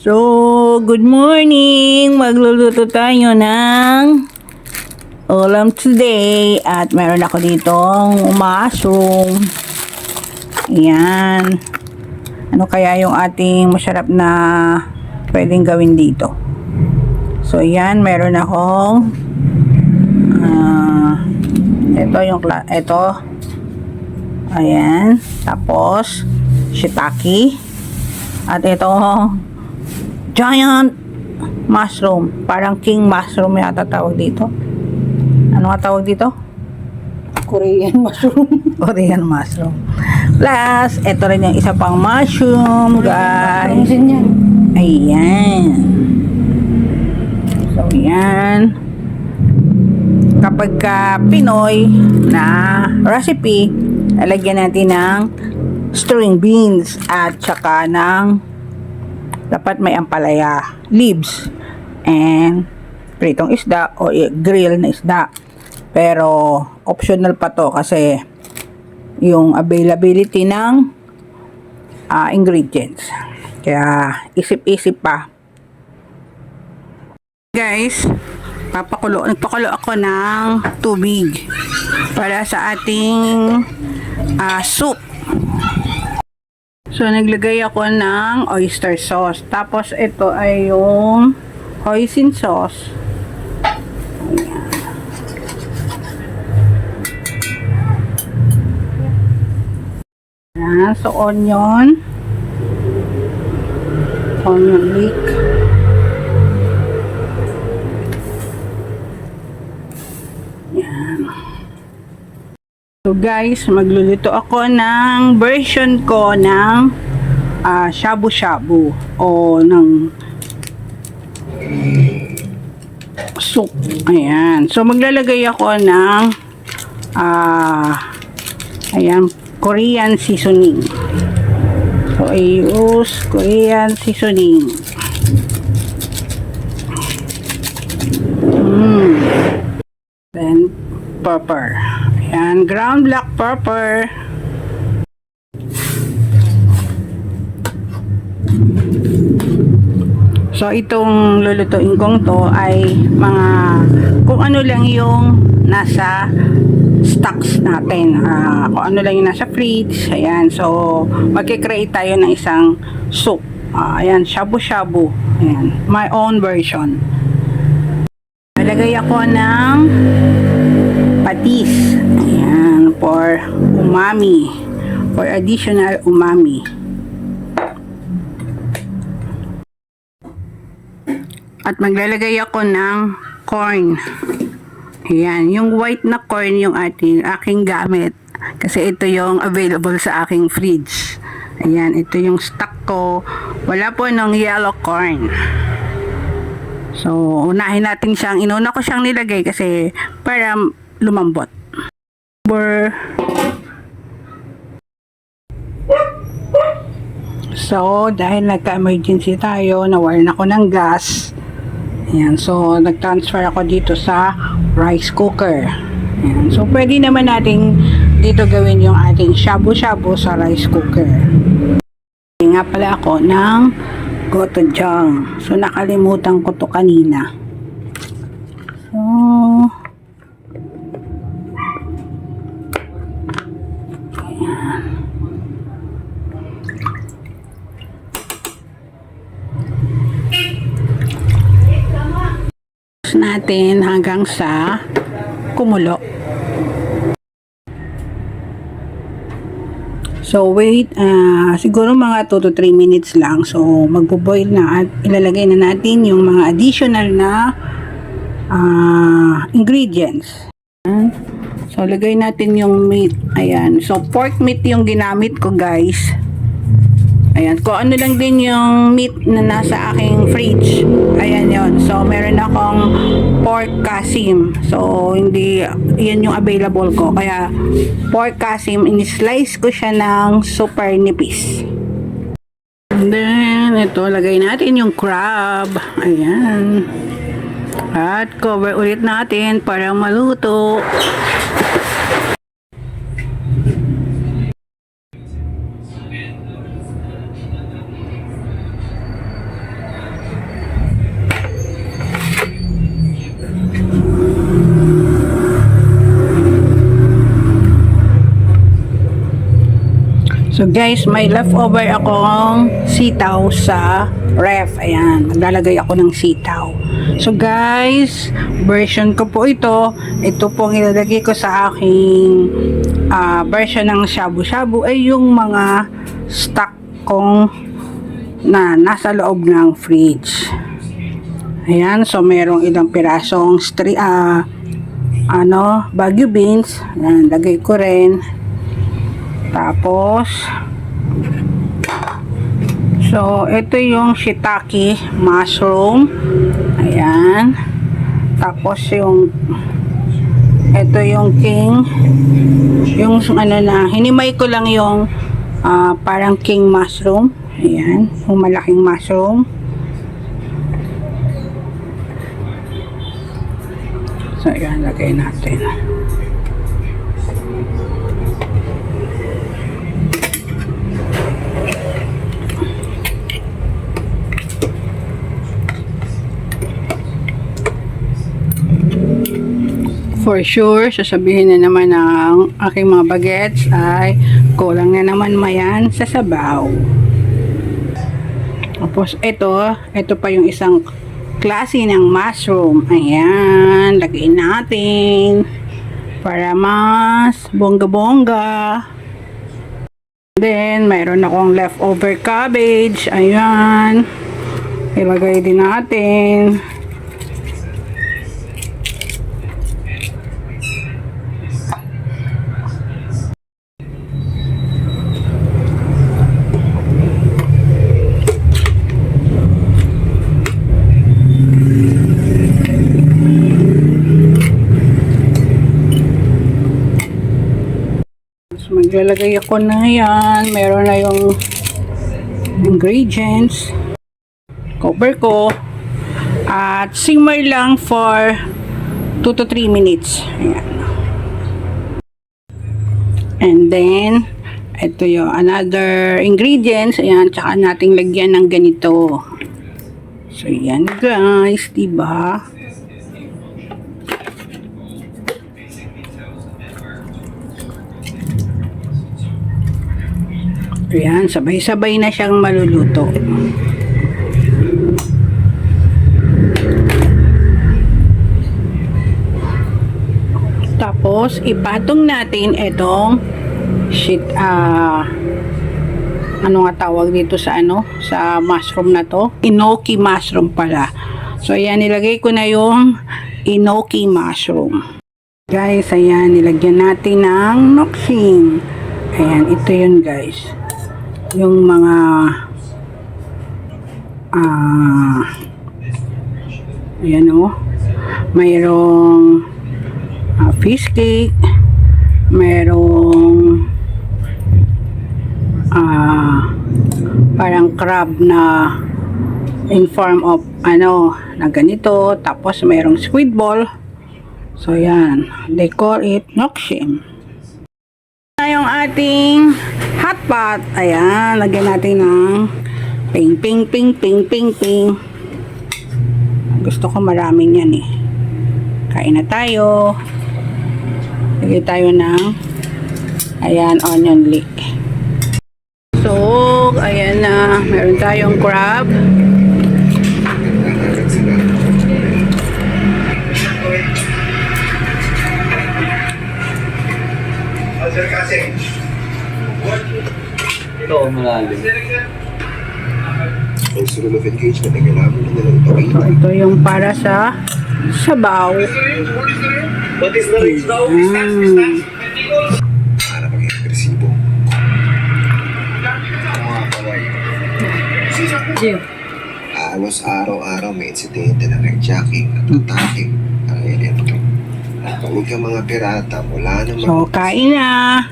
So, good morning! Magluluto tayo ng ulam today at meron ako ditong mushroom. Ayan. Ano kaya yung ating masarap na pwedeng gawin dito? So, ayan. Meron akong ito. Ayan. Tapos, shiitake. At ito, giant mushroom. Parang king mushroom yata tawag dito. Ano nga tawag dito? Korean mushroom. Korean mushroom. Plus, ito rin yung isa pang mushroom, guys. Din yan. Ayan. So, yan. Kapag Pinoy na recipe, lalagyan natin ng string beans at saka ng dapat may ampalaya leaves and pritong isda o grill na isda, pero optional pa to kasi yung availability ng ingredients, kaya isip-isip pa. Guys, nagpakulo ako ng tubig para sa ating soup. So, naglagay ako ng oyster sauce. Tapos, ito ay yung hoisin sauce. Ayan. So, onion leek. Ayan. So guys, magluluto ako ng version ko ng shabu-shabu o ng soup. Ayan. So maglalagay ako ng Korean seasoning. So I use Korean seasoning. Then pepper. Ayan, ground black pepper. So, itong lulutuin kong to ay mga kung ano lang yung nasa stocks natin. Kung ano lang yung nasa fridge. Ayan, so magkikreate tayo ng isang soup. Ayan, shabu-shabu. Ayan, my own version. Nalagay ako ng patis. Ayan, for umami. For additional umami. At maglalagay ako ng corn. Ayan, yung white na corn yung aking gamit. Kasi ito yung available sa aking fridge. Ayan, ito yung stock ko. Wala po ng yellow corn. So, inuna ko siyang nilagay kasi para lumambot. So, dahil nagka-emergency tayo, nawalan ako ng gas. Ayan, so nag-transfer ako dito sa rice cooker. Ayan, so pwede naman nating dito gawin yung ating shabu-shabu sa rice cooker. Nga pala ako ng gochujang. So nakalimutan ko to kanina. So ayan. Natin hanggang sa kumulo. So wait, siguro mga 2 to 3 minutes lang. So magbo-boil na at ilalagay na natin yung mga additional na ingredients. So lagay natin yung meat. Ayan. So pork meat yung ginamit ko, guys. Ayan, kung ano lang din yung meat na nasa aking fridge. Ayan yon. So, meron akong pork kasim. So, hindi, yan yung available ko. Kaya, pork kasim, in-slice ko siya ng super nipis. And then, ito, lagay natin yung crab. Ayan. At cover ulit natin para maluto. So guys, may leftover akong sitaw sa ref. Ayan, maglalagay ako ng sitaw. So guys, version ko po ito. Ito pong ilalagay ko sa aking version ng shabu-shabu ay yung mga stock kong na nasa loob ng fridge. Ayan, so merong ilang pirasong Baguio beans. Ayan, lagay ko rin. Tapos, so, ito yung shiitake mushroom. Ayan. Tapos, ito yung king. Yung hinimay ko lang yung parang king mushroom. Ayan. Yung malaking mushroom. So, ayan, lagay natin. For sure, sasabihin na naman ng aking mga bagets ay kulang na naman mayan sa sabaw. Tapos ito pa yung isang klase ng mushroom. Ayan, lagyan natin para mas bongga-bongga. Then, mayroon akong leftover cabbage. Ayan, ilagay din natin. Maglalagay ako na yan. Meron na yung ingredients. Cover ko. At simmer lang for 2 to 3 minutes. Ayan. And then, ito yung another ingredients. Ayan, tsaka nating lagyan ng ganito. So, yan guys. Diba? Ayan, sabay-sabay na siyang maluluto. Tapos, ipatong natin itong ano nga tawag dito sa sa mushroom na to? Enoki mushroom pala. So, ayan, nilagay ko na yung enoki mushroom. Guys, ayan, nilagyan natin ng noxing. Ayan, ito yun guys. Yung mga ayan mayroong fish cake, mayroong parang crab na in form of na ganito, tapos mayroong squid ball. So yan, they call it noxim. Yung ating hot pot. Ayan, lagyan natin ng ping ping ping ping ping ping. Gusto ko maraming yan eh. Kain na tayo. Lagyan tayo ng onion leek. So, ayan na. Meron tayong crab. Ito, malalim. Instrument of engagement na kailangan mo na lang ipakita. So, ito yung para sa sabaw. What is the range now? Para maging agresibo. Mga kaway. Halos araw-araw may insidente ng hijacking at attacking ang alien. At panig ka mga pirata mula naman So, kain na.